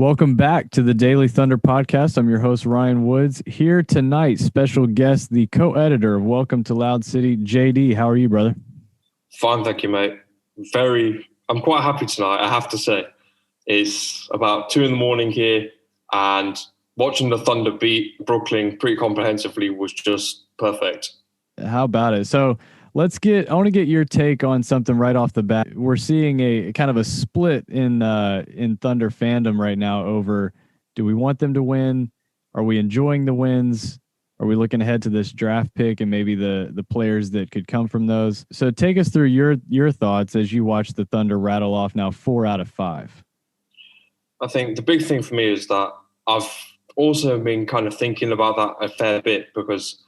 Welcome back to the Daily Thunder podcast. I'm your host, Ryan Woods. Here tonight, special guest, the co-editor of Welcome to Loud City, JD. How are you, brother? Fine, thank you, mate. I'm quite happy tonight, I have to say. It's about 2 a.m. here, and watching the Thunder beat Brooklyn pretty comprehensively was just perfect. How about it? So I want to get your take on something right off the bat. We're seeing a kind of a split in Thunder fandom right now over, do we want them to win? Are we enjoying the wins? Are we looking ahead to this draft pick and maybe the players that could come from those? So take us through your thoughts as you watch the Thunder rattle off now 4 out of 5. I think the big thing for me is that I've also been kind of thinking about that a fair bit, because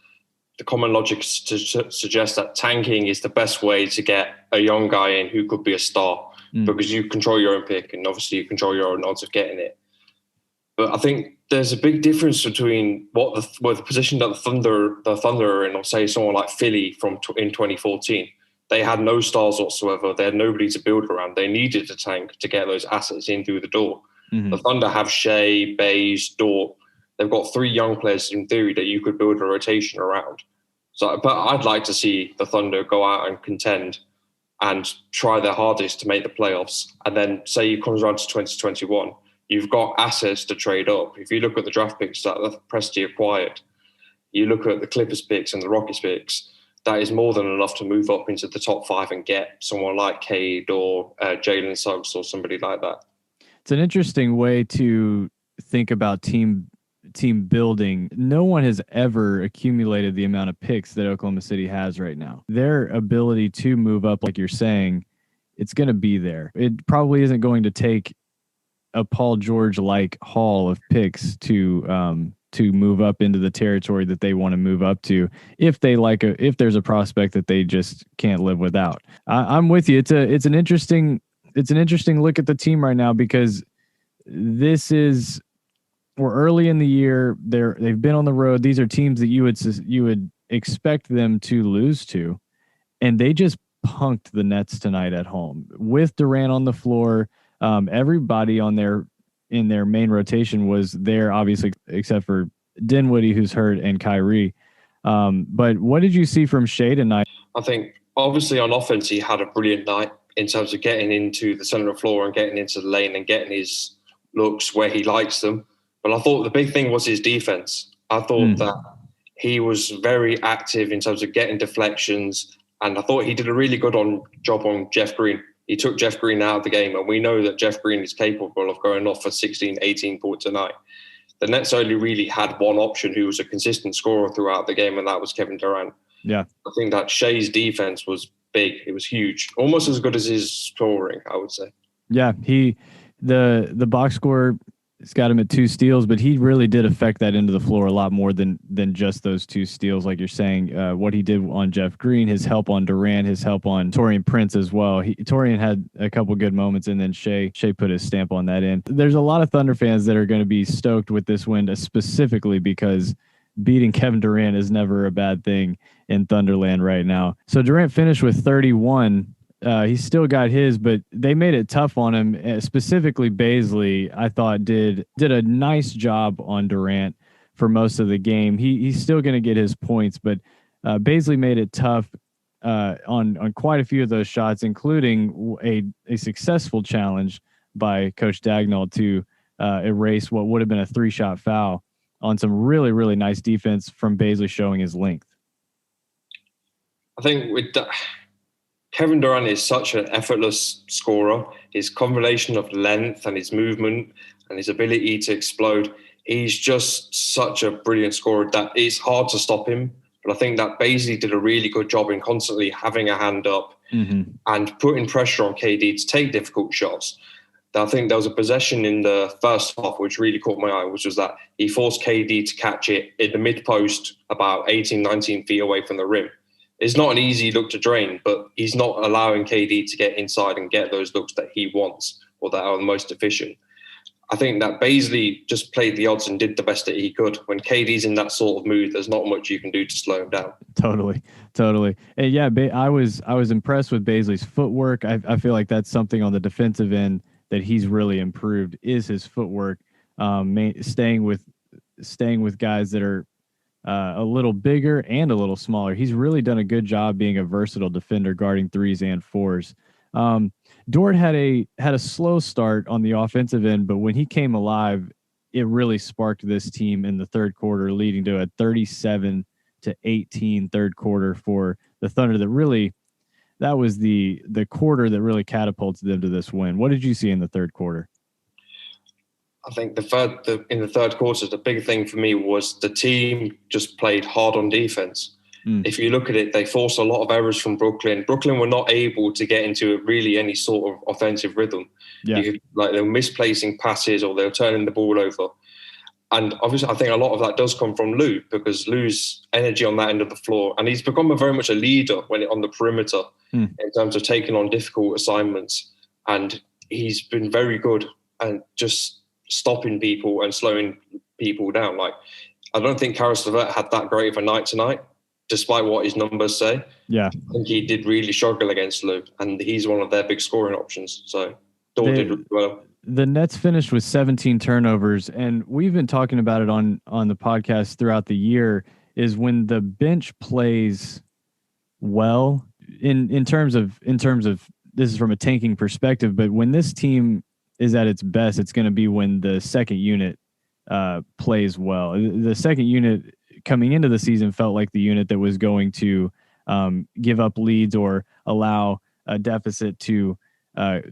the common logic suggests that tanking is the best way to get a young guy in who could be a star, because you control your own pick and obviously you control your own odds of getting it. But I think there's a big difference between the position that the Thunder are in, or say someone like Philly in 2014. They had no stars whatsoever. They had nobody to build around. They needed a tank to get those assets in through the door. Mm-hmm. The Thunder have Shea, Bays, Dort. They've got 3 young players in theory that you could build a rotation around. So, but I'd like to see the Thunder go out and contend and try their hardest to make the playoffs. And then say it comes around to 2021, you've got assets to trade up. If you look at the draft picks that Presti acquired, you look at the Clippers picks and the Rockets picks, that is more than enough to move up into the top 5 and get someone like Cade or Jalen Suggs or somebody like that. It's an interesting way to think about team building. No one has ever accumulated the amount of picks that Oklahoma City has right now. Their ability to move up, like you're saying, it's going to be there. It probably isn't going to take a Paul George-like haul of picks to move up into the territory that they want to move up to, if there's a prospect that they just can't live without. I'm with you. It's an interesting look at the team right now, because we're early in the year. They've been on the road. These are teams that you would expect them to lose to, and they just punked the Nets tonight at home with Durant on the floor. Everybody in their main rotation was there, obviously, except for Dinwiddie, who's hurt, and Kyrie. But what did you see from Shea tonight? I think obviously on offense he had a brilliant night in terms of getting into the center of the floor and getting into the lane and getting his looks where he likes them. But I thought the big thing was his defense. I thought that he was very active in terms of getting deflections, and I thought he did a really good job on Jeff Green. He took Jeff Green out of the game, and we know that Jeff Green is capable of going off for 16, 18 points a night. The Nets only really had one option who was a consistent scorer throughout the game, and that was Kevin Durant. Yeah, I think that Shea's defense was big. It was huge, almost as good as his scoring, I would say. Yeah, the box score, it's got him at 2 steals, but he really did affect that into the floor a lot more than just those 2 steals, like you're saying. What he did on Jeff Green, his help on Durant, his help on Taurean Prince as well. Taurean had a couple good moments, and then Shea put his stamp on that end. There's a lot of Thunder fans that are going to be stoked with this win, specifically because beating Kevin Durant is never a bad thing in Thunderland right now. So Durant finished with 31. He still got his, but they made it tough on him. Specifically, Bazley, I thought, did a nice job on Durant for most of the game. He's still going to get his points, but Bazley made it tough on quite a few of those shots, including a successful challenge by Coach Dagnall to erase what would have been a 3-shot foul on some really, really nice defense from Bazley, showing his length. I think with that, Kevin Durant is such an effortless scorer. His combination of length and his movement and his ability to explode, he's just such a brilliant scorer that it's hard to stop him. But I think that Bazley did a really good job in constantly having a hand up and putting pressure on KD to take difficult shots. I think there was a possession in the first half which really caught my eye, which was that he forced KD to catch it in the mid-post about 18, 19 feet away from the rim. It's not an easy look to drain, but he's not allowing KD to get inside and get those looks that he wants or that are the most efficient. I think that Bazley just played the odds and did the best that he could. When KD's in that sort of mood, there's not much you can do to slow him down. Totally. And yeah, I was impressed with Bazley's footwork. I feel like that's something on the defensive end that he's really improved is his footwork, staying with guys that are a little bigger and a little smaller. He's really done a good job being a versatile defender, guarding threes and fours. Dort had a slow start on the offensive end, but when he came alive, it really sparked this team in the third quarter, leading to a 37-18 third quarter for the Thunder. That was the quarter that really catapulted them to this win. What did you see in the third quarter? I think in the third quarter, the big thing for me was the team just played hard on defense. If you look at it, they forced a lot of errors from Brooklyn. Brooklyn were not able to get into really any sort of offensive rhythm. Yeah. They were misplacing passes or they were turning the ball over. And obviously, I think a lot of that does come from Lou, because Lou's energy on that end of the floor, and he's become very much a leader on the perimeter in terms of taking on difficult assignments. And he's been very good and just stopping people and slowing people down. Like, I don't think Karis LeVert had that great of a night tonight, despite what his numbers say. Yeah. I think he did really struggle against Lou, and he's one of their big scoring options. So Dort did really well. The Nets finished with 17 turnovers, and we've been talking about it on the podcast throughout the year, is when the bench plays well in terms of this is from a tanking perspective, but when this team is at its best, it's going to be when the second unit plays well. The second unit coming into the season felt like the unit that was going to give up leads or allow a deficit to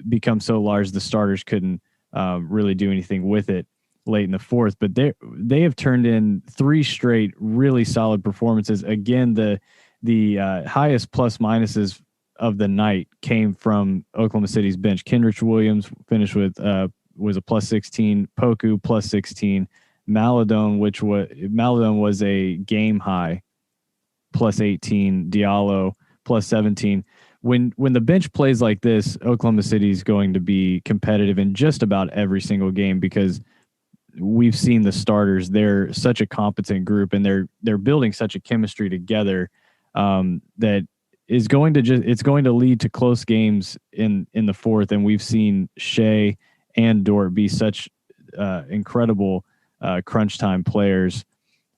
become so large the starters couldn't really do anything with it late in the fourth. But they have turned in 3 straight really solid performances. Again, the highest plus minuses of the night came from Oklahoma City's bench. Kendrick Williams finished with was a plus 16, Poku plus 16, Maladon was a game high plus 18, Diallo plus 17. When the bench plays like this, Oklahoma City is going to be competitive in just about every single game, because we've seen the starters. They're such a competent group, and they're building such a chemistry together that is going to lead to close games in the fourth. And we've seen Shea and Dort be such incredible crunch time players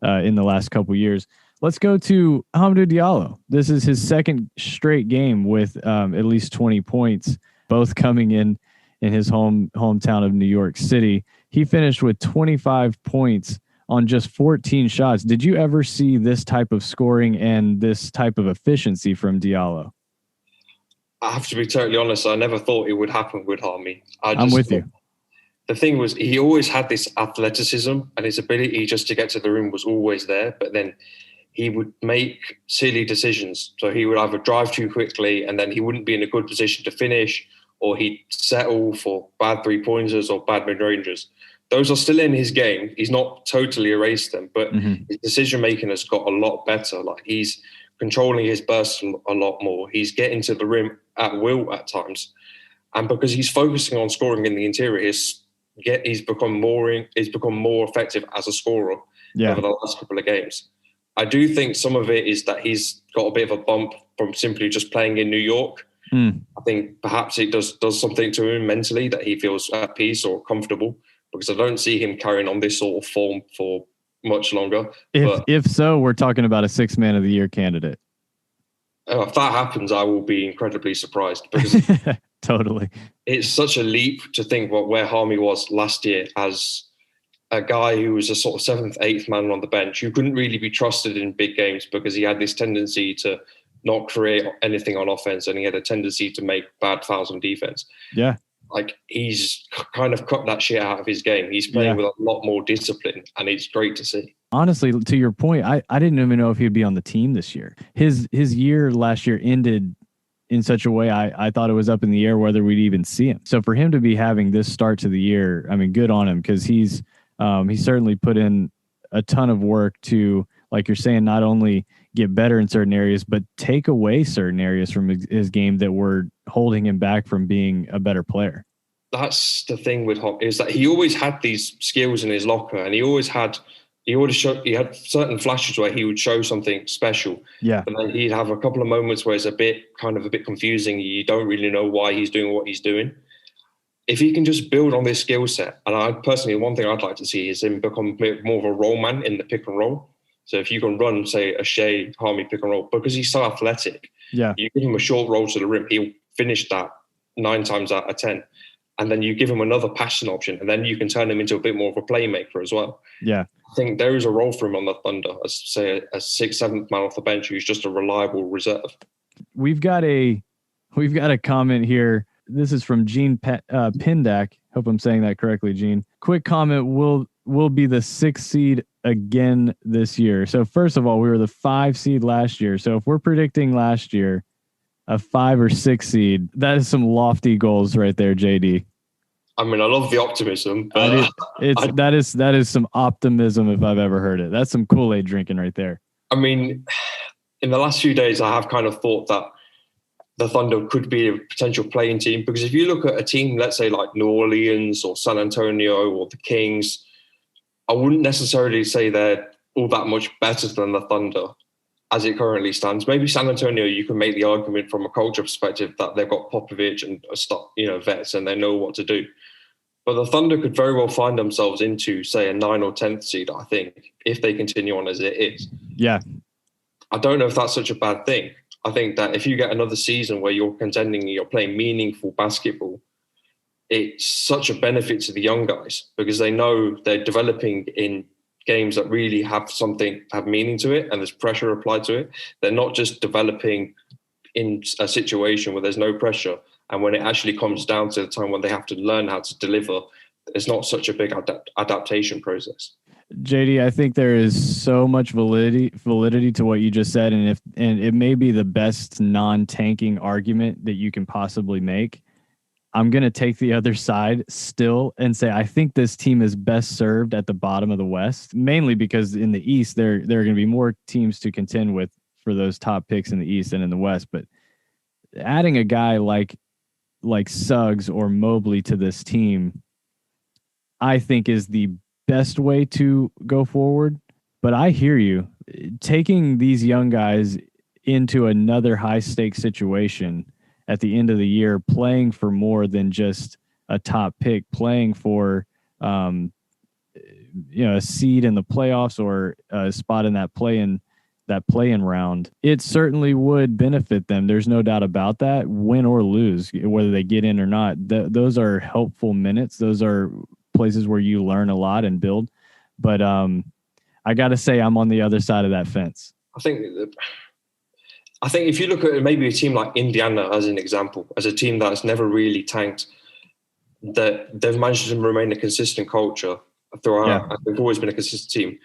in the last couple years. Let's go to Hamidou Diallo. This is his second straight game with at least 20 points, both coming in his hometown of New York City. He finished with 25 points on just 14 shots. Did you ever see this type of scoring and this type of efficiency from Diallo? I have to be totally honest, I never thought it would happen with Hami. I'm with you. The thing was, he always had this athleticism, and his ability just to get to the rim was always there. But then he would make silly decisions. So he would either drive too quickly, and then he wouldn't be in a good position to finish, or he'd settle for bad 3-pointers or bad mid-rangers. Those are still in his game. He's not totally erased them, but his decision-making has got a lot better. Like, he's controlling his bursts a lot more. He's getting to the rim at will at times. And because he's focusing on scoring in the interior, he's become more effective as a scorer over the last couple of games. I do think some of it is that he's got a bit of a bump from simply just playing in New York. I think perhaps it does something to him mentally, that he feels at peace or comfortable, because I don't see him carrying on this sort of form for much longer. If so, we're talking about a 6th Man of the Year candidate. If that happens, I will be incredibly surprised, because totally, it's such a leap to think where Hami was last year as a guy who was a sort of 7th, 8th man on the bench, who couldn't really be trusted in big games because he had this tendency to not create anything on offense, and he had a tendency to make bad fouls on defense. Yeah. Like, he's kind of cut that shit out of his game. He's playing with a lot more discipline, and it's great to see. Honestly, to your point, I didn't even know if he'd be on the team this year. His year last year ended in such a way I thought it was up in the air whether we'd even see him. So for him to be having this start to the year, I mean, good on him, because he's certainly put in a ton of work to, like you're saying, not only get better in certain areas, but take away certain areas from his game that were holding him back from being a better player. That's the thing with Hop, is that he always had these skills in his locker, and he had certain flashes where he would show something special. Yeah. But then he'd have a couple of moments where it's a bit confusing. You don't really know why he's doing what he's doing. if he can just build on this skill set, and I personally, one thing I'd like to see is him become more of a role man in the pick and roll. So if you can run, say, a Shea Harmy pick and roll, because he's so athletic, you give him a short roll to the rim, he'll finish that 9 times out of 10. And then you give him another passing option, and then you can turn him into a bit more of a playmaker as well. Yeah. I think there is a role for him on the Thunder as, say, a 6th, 7th man off the bench who's just a reliable reserve. We've got a comment here. This is from Gene Pindak. Hope I'm saying that correctly, Gene. Quick comment: will be the 6th seed again this year. So first of all, we were the 5 seed last year. So if we're predicting last year a 5 or 6 seed, that is some lofty goals right there, JD. I mean, I love the optimism. But that is some optimism if I've ever heard it. That's some Kool-Aid drinking right there. I mean, in the last few days, I have kind of thought that the Thunder could be a potential playing team, because if you look at a team, let's say like New Orleans or San Antonio or the Kings, I wouldn't necessarily say they're all that much better than the Thunder as it currently stands. Maybe San Antonio, you can make the argument from a culture perspective that they've got Popovich and vets and they know what to do. But the Thunder could very well find themselves into, say, a 9 or 10th seed, I think, if they continue on as it is. Yeah. I don't know if that's such a bad thing. I think that if you get another season where you're contending and you're playing meaningful basketball, it's such a benefit to the young guys, because they know they're developing in games that really have meaning to it, and there's pressure applied to it. They're not just developing in a situation where there's no pressure, and when it actually comes down to the time when they have to learn how to deliver, it's not such a big adaptation process. JD, I think there is so much validity to what you just said, and it may be the best non-tanking argument that you can possibly make. I'm going to take the other side still and say I think this team is best served at the bottom of the West, mainly because in the East there are going to be more teams to contend with for those top picks in the East and in the West. But adding a guy like Suggs or Mobley to this team, I think is the best way to go forward. But I hear you. Taking these young guys into another high stakes situation at the end of the year, playing for more than just a top pick, playing for a seed in the playoffs or a spot in that play-in round, it certainly would benefit them. There's no doubt about that, win or lose, whether they get in or not. Those are helpful minutes. Those are places where you learn a lot and build. But I got to say, I'm on the other side of that fence. I think if you look at maybe a team like Indiana as an example, as a team that's never really tanked, that they've managed to remain a consistent culture throughout. Yeah. They've always been a consistent team.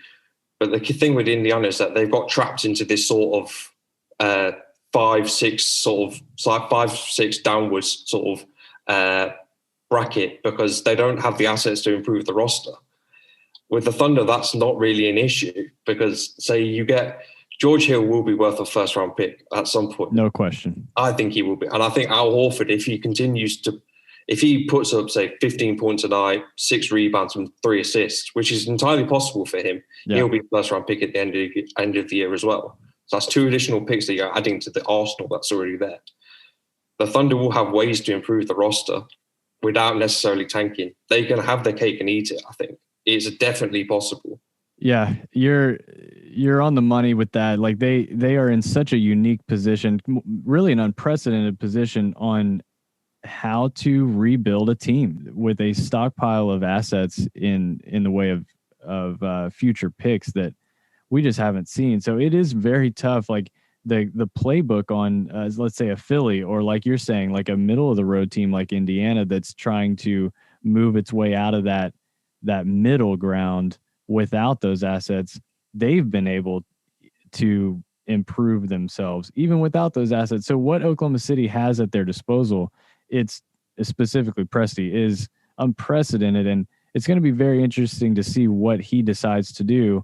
But the key thing with Indiana is that they've got trapped into this sort of 5-6 downwards sort of bracket, because they don't have the assets to improve the roster. With the Thunder, that's not really an issue, because say you get George Hill will be worth a first-round pick at some point. No question. I think he will be. And I think Al Horford, if he puts up, say, 15 points a night, 6 rebounds and 3 assists, which is entirely possible for him, he'll be a first-round pick at the end of the year as well. So that's 2 additional picks that you're adding to the arsenal that's already there. The Thunder will have ways to improve the roster without necessarily tanking. They can have their cake and eat it, I think. It's definitely possible. Yeah, you're on the money with that. Like they are in such a unique position, really an unprecedented position on how to rebuild a team with a stockpile of assets in the way of future picks that we just haven't seen. So it is very tough. Like the playbook on let's say a Philly, or like you're saying, like a middle of the road team like Indiana that's trying to move its way out of that middle ground without those assets. They've been able to improve themselves even without those assets. So what Oklahoma City has at their disposal, it's specifically Presti, is unprecedented. And it's going to be very interesting to see what he decides to do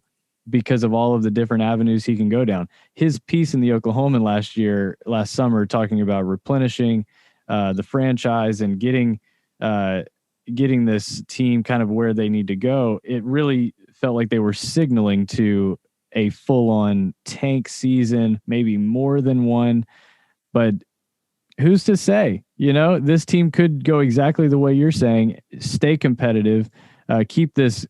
because of all of the different avenues he can go down. His piece in the Oklahoman last summer, talking about replenishing the franchise and getting this team kind of where they need to go, it really felt like they were signaling to a full-on tank season, maybe more than one. But who's to say? You know, this team could go exactly the way you're saying, stay competitive, keep this,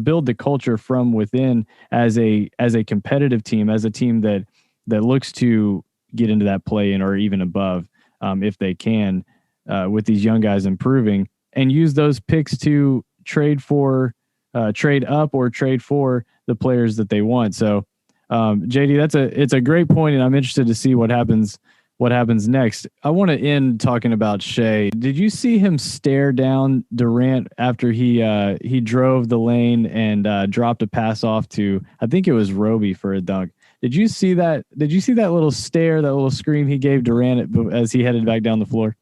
build the culture from within as a competitive team, as a team that looks to get into that play in or even above, if they can, with these young guys improving, and use those picks to trade up or trade for the players that they want. So, JD, it's a great point, and I'm interested to see what happens next. I want to end talking about Shea. Did you see him stare down Durant after he drove the lane and dropped a pass off to, I think it was Roby for a dunk? Did you see that? Did you see that little stare, that little scream he gave Durant as he headed back down the floor?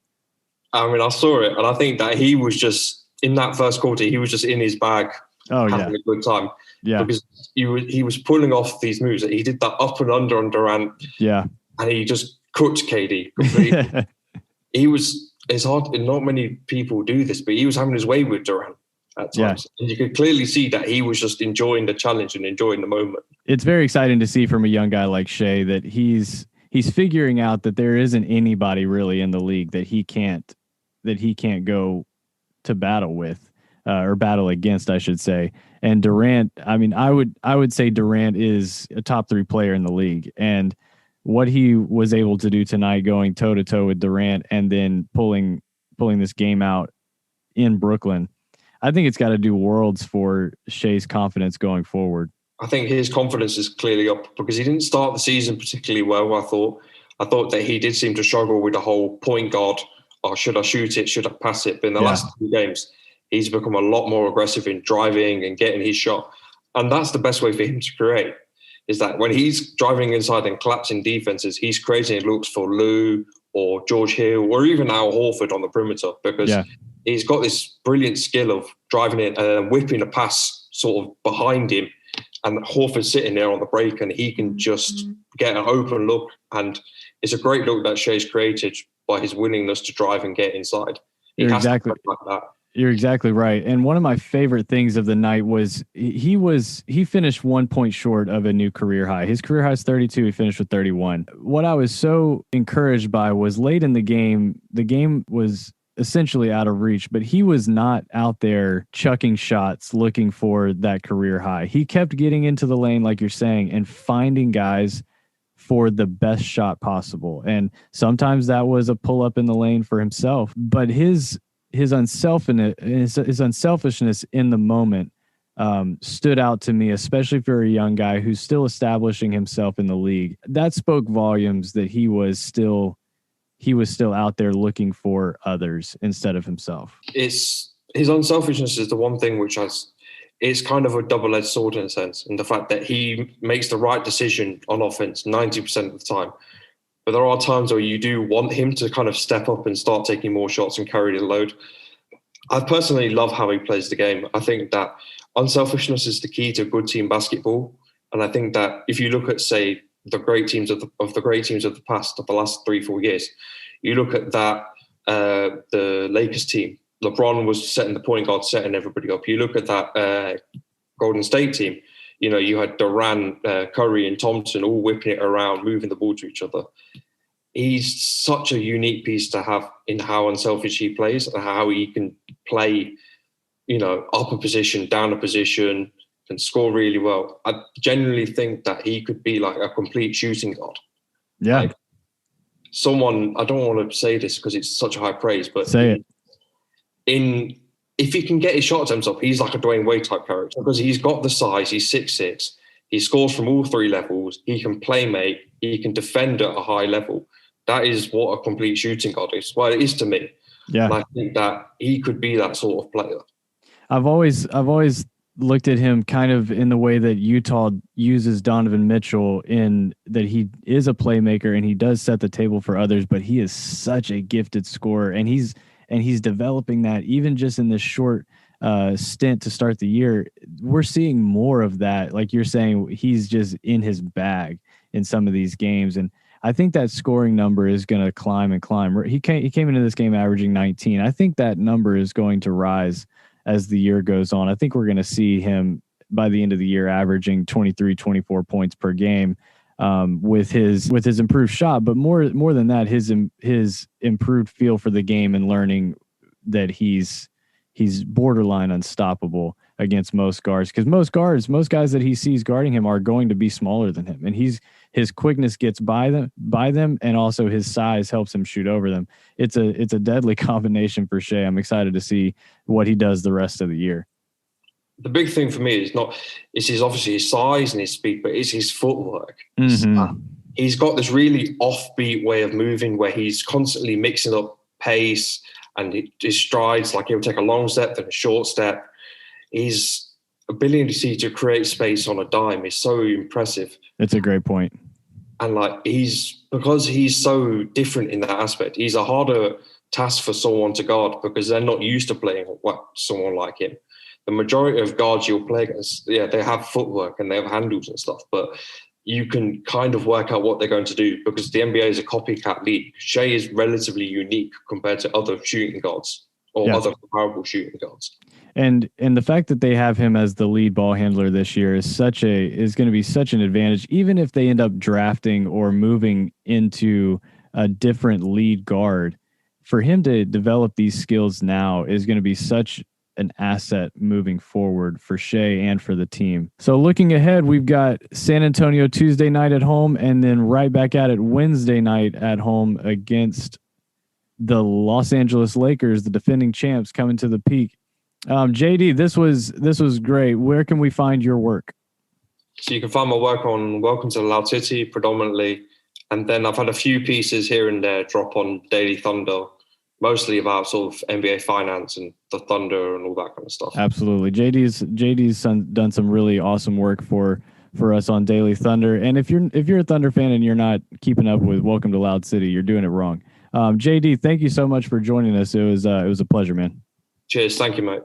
I mean, I saw it, and I think that he was just in that first quarter. He was just in his bag, having a good time. Yeah, because he was pulling off these moves. He did that up and under on Durant. Yeah, and he just cooked KD completely. He was. It's hard. Not many people do this, but he was having his way with Durant at times, and you could clearly see that he was just enjoying the challenge and enjoying the moment. It's very exciting to see from a young guy like Shea that he's figuring out that there isn't anybody really in the league that he can't go to battle with, or battle against, I should say. And Durant, I mean, I would say Durant is a top 3 player in the league, and what he was able to do tonight, going toe to toe with Durant, and then pulling this game out in Brooklyn, I think it's got to do worlds for Shea's confidence going forward. I think his confidence is clearly up because he didn't start the season particularly well. I thought that he did seem to struggle with the whole point guard. Or should I shoot it? Should I pass it? But in the last 2 games, he's become a lot more aggressive in driving and getting his shot. And that's the best way for him to create, is that when he's driving inside and collapsing defenses, he's creating looks for Lou or George Hill or even Al Horford on the perimeter, because he's got this brilliant skill of driving in and whipping a pass sort of behind him. And Horford's sitting there on the break and he can just get an open look. And it's a great look that Shea's created by his willingness to drive and get inside. You're exactly right. And one of my favorite things of the night was he finished 1 point short of a new career high. His career high is 32. He finished with 31. What I was so encouraged by was late in the game was essentially out of reach, but he was not out there chucking shots looking for that career high. He kept getting into the lane, like you're saying, and finding guys for the best shot possible. And sometimes that was a pull up in the lane for himself, but his unselfishness in the moment stood out to me, especially for a young guy who's still establishing himself in the league. That spoke volumes that he was still out there looking for others instead of himself. His unselfishness is the one thing which it's kind of a double-edged sword in a sense, in the fact that he makes the right decision on offense 90% of the time. But there are times where you do want him to kind of step up and start taking more shots and carry the load. I personally love how he plays the game. I think that unselfishness is the key to good team basketball. And I think that if you look at, say, the great teams of the past, of the last 3-4 years, you look at that, the Lakers team, LeBron was setting the point guard, setting everybody up. You look at that Golden State team, you had Durant, Curry and Thompson all whipping it around, moving the ball to each other. He's such a unique piece to have in how unselfish he plays and how he can play, up a position, down a position, and score really well. I genuinely think that he could be like a complete shooting guard. Yeah. Like someone, I don't want to say this because it's such a high praise, but say it. If he can get his shot attempts up, he's like a Dwayne Wade type character because he's got the size. He's 6'6". He scores from all 3 levels. He can play make. He can defend at a high level. That is what a complete shooting guard is. Well, it is to me. Yeah, and I think that he could be that sort of player. I've always looked at him kind of in the way that Utah uses Donovan Mitchell, in that he is a playmaker and he does set the table for others, but he is such a gifted scorer, and he's developing that even just in this short stint to start the year. We're seeing more of that. Like you're saying, he's just in his bag in some of these games. And I think that scoring number is going to climb and climb. He came into this game averaging 19. I think that number is going to rise as the year goes on. I think we're going to see him by the end of the year averaging 23, 24 points per game. with his improved shot, but more than that, his improved feel for the game and learning that he's borderline unstoppable against most guards, because most guys that he sees guarding him are going to be smaller than him, and his quickness gets by them, and also his size helps him shoot over them. It's a deadly combination for Shai. I'm excited to see what he does the rest of the year. The big thing for me is obviously his size and his speed, but it's his footwork. Mm-hmm. He's got this really offbeat way of moving where he's constantly mixing up pace and his strides. Like he'll take a long step then a short step. His ability to create space on a dime is so impressive. It's a great point. And like because he's so different in that aspect, he's a harder task for someone to guard because they're not used to playing someone like him. The majority of guards you'll play against, they have footwork and they have handles and stuff, but you can kind of work out what they're going to do because the NBA is a copycat league. Shai is relatively unique compared to other shooting guards or other comparable shooting guards. And the fact that they have him as the lead ball handler this year is going to be such an advantage, even if they end up drafting or moving into a different lead guard. For him to develop these skills now is going to be such an asset moving forward for Shai and for the team. So looking ahead, we've got San Antonio Tuesday night at home, and then right back at it Wednesday night at home against the Los Angeles Lakers, the defending champs, coming to the Peak. JD, this was great. Where can we find your work? So you can find my work on Welcome to the Loud City predominantly, and then I've had a few pieces here and there drop on Daily Thunder, mostly about sort of NBA finance and the Thunder and all that kind of stuff. Absolutely. JD's done some really awesome work for us on Daily Thunder. And if you're a Thunder fan and you're not keeping up with Welcome to Loud City, you're doing it wrong. JD, thank you so much for joining us. It was a pleasure, man. Cheers. Thank you, mate.